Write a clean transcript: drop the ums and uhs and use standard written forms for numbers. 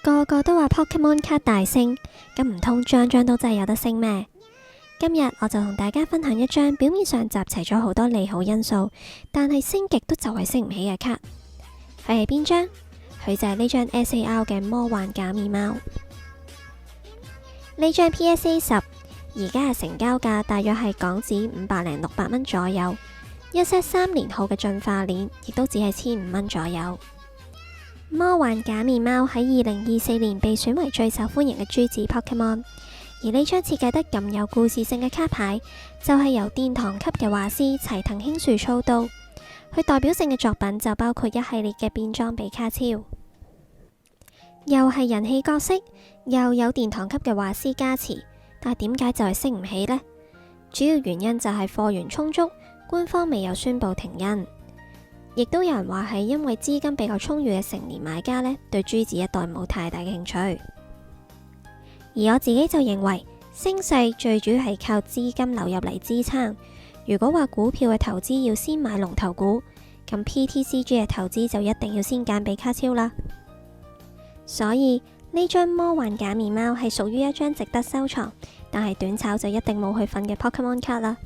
個個都話 Pokemon 卡大升，咁唔通張張都真係有得升咩？今日我就同大家分享一張表面上集齊咗好多利好因素，但係升極都就係升唔起嘅卡。佢係邊張？佢就係呢張 SAR 嘅魔幻假面貓。呢張 PSA 10而家嘅成交價大約係港紙500零600蚊左右，一 set 3年號嘅進化鏈亦都只係1500蚊左右。魔幻假面貓喺2024年被選為最受歡迎嘅珠子 Pokemon， 而呢張設計得咁有故事性嘅卡牌，就係由殿堂級嘅畫師齊藤興樹操刀。佢代表性嘅作品就包括一系列嘅變裝比卡超，又係人氣角色，又有殿堂級嘅畫師加持，但係點解就係升唔起呢？主要原因就係貨源充足，官方未有宣布停印。亦都有人話係因為資金比較充裕嘅成年買家呢，對珠子一代冇太大嘅興趣。而我自己就認為升勢最主要係靠資金流入嚟支撐。如果話股票嘅投資要先買龍頭股，咁 PTCG 嘅投資就一定要先揀比卡超啦。所以呢張魔幻假面貓係屬於一張值得收藏，但係短炒就一定冇佢份嘅 Pokemon 卡啦。